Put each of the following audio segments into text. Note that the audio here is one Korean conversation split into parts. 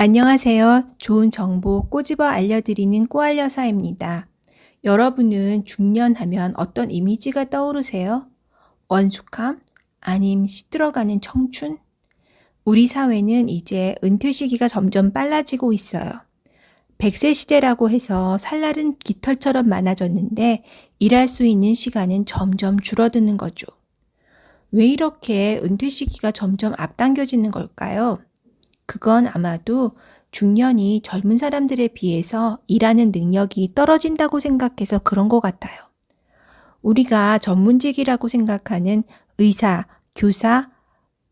안녕하세요. 좋은 정보 꼬집어 알려드리는 꼬알여사입니다. 여러분은 중년하면 어떤 이미지가 떠오르세요? 원숙함? 아님 시들어가는 청춘? 우리 사회는 이제 은퇴 시기가 점점 빨라지고 있어요. 100세 시대라고 해서 살날은 깃털처럼 많아졌는데 일할 수 있는 시간은 점점 줄어드는 거죠. 왜 이렇게 은퇴 시기가 점점 앞당겨지는 걸까요? 그건 아마도 중년이 젊은 사람들에 비해서 일하는 능력이 떨어진다고 생각해서 그런 것 같아요. 우리가 전문직이라고 생각하는 의사, 교사,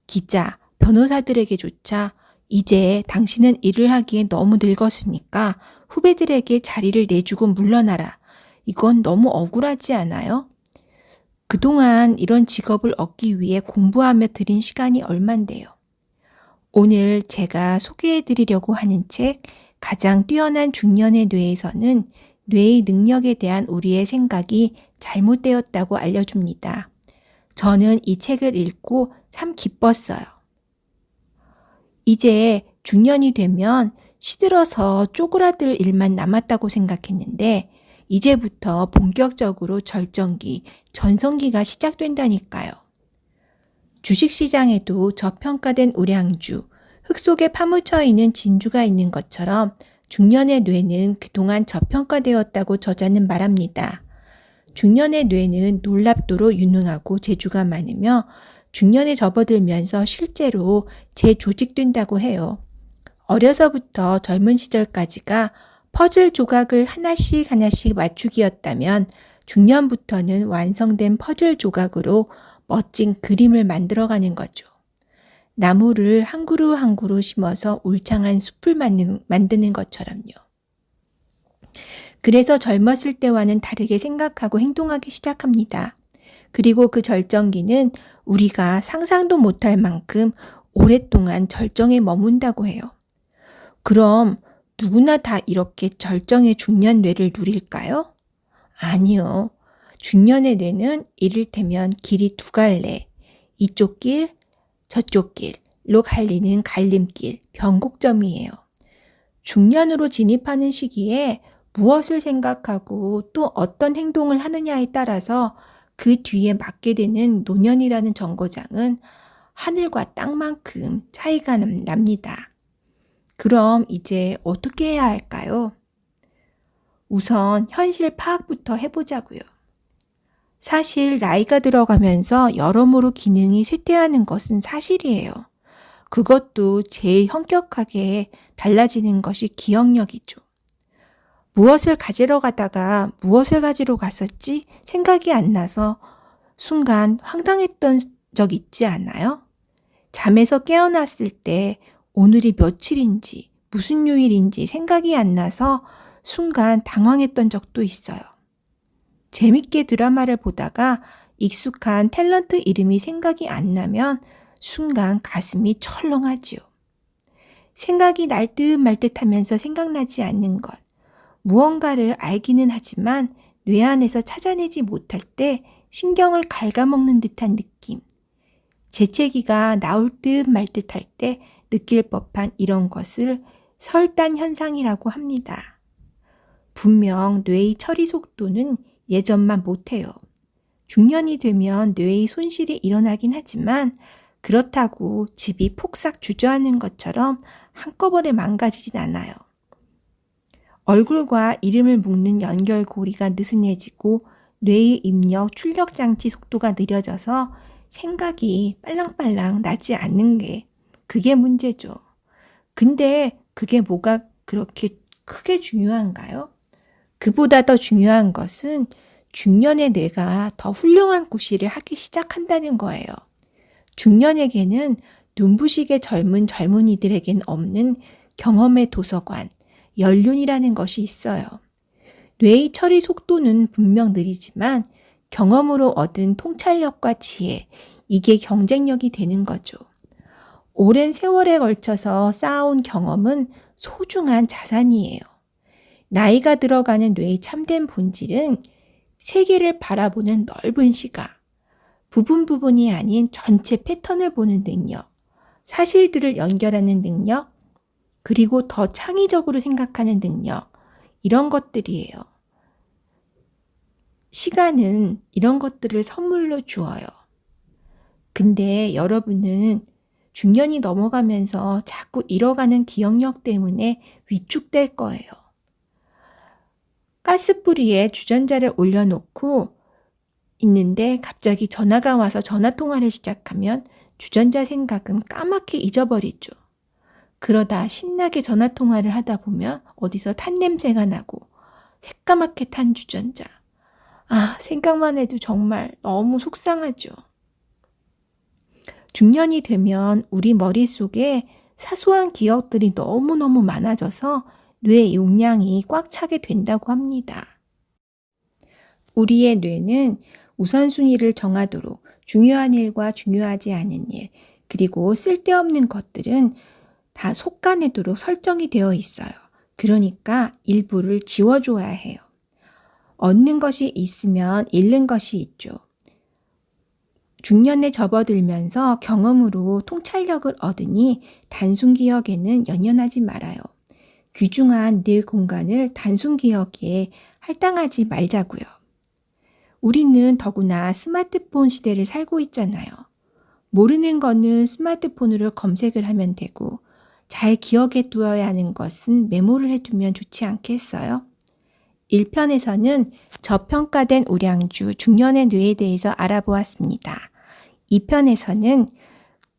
기자, 변호사들에게조차 이제 당신은 일을 하기에 너무 늙었으니까 후배들에게 자리를 내주고 물러나라. 이건 너무 억울하지 않아요? 그동안 이런 직업을 얻기 위해 공부하며 들인 시간이 얼만데요. 오늘 제가 소개해 드리려고 하는 책 가장 뛰어난 중년의 뇌에서는 뇌의 능력에 대한 우리의 생각이 잘못되었다고 알려줍니다. 저는 이 책을 읽고 참 기뻤어요. 이제 중년이 되면 시들어서 쪼그라들 일만 남았다고 생각했는데 이제부터 본격적으로 절정기, 전성기가 시작된다니까요. 주식시장에도 저평가된 우량주, 흙 속에 파묻혀 있는 진주가 있는 것처럼 중년의 뇌는 그동안 저평가되었다고 저자는 말합니다. 중년의 뇌는 놀랍도록 유능하고 재주가 많으며 중년에 접어들면서 실제로 재조직된다고 해요. 어려서부터 젊은 시절까지가 퍼즐 조각을 하나씩 맞추기였다면 중년부터는 완성된 퍼즐 조각으로 멋진 그림을 만들어가는 거죠. 나무를 한 그루 한 그루 심어서 울창한 숲을 만드는 것처럼요. 그래서 젊었을 때와는 다르게 생각하고 행동하기 시작합니다. 그리고 그 절정기는 우리가 상상도 못할 만큼 오랫동안 절정에 머문다고 해요. 그럼 누구나 다 이렇게 절정의 중년 뇌를 누릴까요? 아니요. 중년의 뇌는 이를테면 길이 두 갈래, 이쪽 길, 저쪽 길로 갈리는 갈림길, 변곡점이에요. 중년으로 진입하는 시기에 무엇을 생각하고 또 어떤 행동을 하느냐에 따라서 그 뒤에 맞게 되는 노년이라는 정거장은 하늘과 땅만큼 차이가 납니다. 그럼 이제 어떻게 해야 할까요? 우선 현실 파악부터 해보자고요. 사실 나이가 들어가면서 여러모로 기능이 쇠퇴하는 것은 사실이에요. 그것도 제일 현격하게 달라지는 것이 기억력이죠. 무엇을 가지러 가다가 무엇을 가지러 갔었지 생각이 안 나서 순간 황당했던 적 있지 않아요? 잠에서 깨어났을 때 오늘이 며칠인지 무슨 요일인지 생각이 안 나서 순간 당황했던 적도 있어요. 재밌게 드라마를 보다가 익숙한 탤런트 이름이 생각이 안 나면 순간 가슴이 철렁하지요. 생각이 날 듯 말 듯 하면서 생각나지 않는 것. 무언가를 알기는 하지만 뇌 안에서 찾아내지 못할 때 신경을 갉아먹는 듯한 느낌. 재채기가 나올 듯 말 듯 할 때 느낄 법한 이런 것을 설단 현상이라고 합니다. 분명 뇌의 처리 속도는 예전만 못해요. 중년이 되면 뇌의 손실이 일어나긴 하지만 그렇다고 집이 폭삭 주저하는 것처럼 한꺼번에 망가지진 않아요. 얼굴과 이름을 묶는 연결고리가 느슨해지고 뇌의 입력, 출력 장치 속도가 느려져서 생각이 빨랑빨랑 나지 않는 게 그게 문제죠. 근데 그게 뭐가 그렇게 크게 중요한가요? 그보다 더 중요한 것은 중년의 뇌가 더 훌륭한 구실을 하기 시작한다는 거예요. 중년에게는 눈부시게 젊은 젊은이들에겐 없는 경험의 도서관, 연륜이라는 것이 있어요. 뇌의 처리 속도는 분명 느리지만 경험으로 얻은 통찰력과 지혜, 이게 경쟁력이 되는 거죠. 오랜 세월에 걸쳐서 쌓아온 경험은 소중한 자산이에요. 나이가 들어가는 뇌의 참된 본질은 세계를 바라보는 넓은 시각, 부분이 아닌 전체 패턴을 보는 능력, 사실들을 연결하는 능력, 그리고 더 창의적으로 생각하는 능력, 이런 것들이에요. 시간은 이런 것들을 선물로 주어요. 근데 여러분은 중년이 넘어가면서 자꾸 잃어가는 기억력 때문에 위축될 거예요. 가스불위에 주전자를 올려놓고 있는데 갑자기 전화가 와서 전화통화를 시작하면 주전자 생각은 까맣게 잊어버리죠. 그러다 신나게 전화통화를 하다 보면 어디서 탄 냄새가 나고 새까맣게 탄 주전자. 생각만 해도 정말 너무 속상하죠. 중년이 되면 우리 머릿속에 사소한 기억들이 너무너무 많아져서 뇌 용량이 꽉 차게 된다고 합니다. 우리의 뇌는 우선순위를 정하도록 중요한 일과 중요하지 않은 일, 그리고 쓸데없는 것들은 다 속가내도록 설정이 되어 있어요. 그러니까 일부를 지워줘야 해요. 얻는 것이 있으면 잃는 것이 있죠. 중년에 접어들면서 경험으로 통찰력을 얻으니 단순 기억에는 연연하지 말아요. 귀중한 뇌 공간을 단순 기억에 할당하지 말자고요. 우리는 더구나 스마트폰 시대를 살고 있잖아요. 모르는 거는 스마트폰으로 검색을 하면 되고 잘 기억해 두어야 하는 것은 메모를 해두면 좋지 않겠어요? 1편에서는 저평가된 우량주 중년의 뇌에 대해서 알아보았습니다. 2편에서는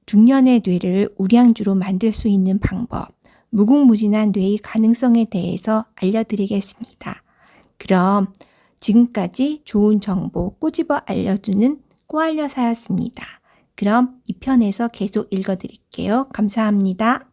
중년의 뇌를 우량주로 만들 수 있는 방법, 무궁무진한 뇌의 가능성에 대해서 알려드리겠습니다. 그럼 지금까지 좋은 정보 꼬집어 알려주는 꼬알려사였습니다. 그럼 2편에서 계속 읽어드릴게요. 감사합니다.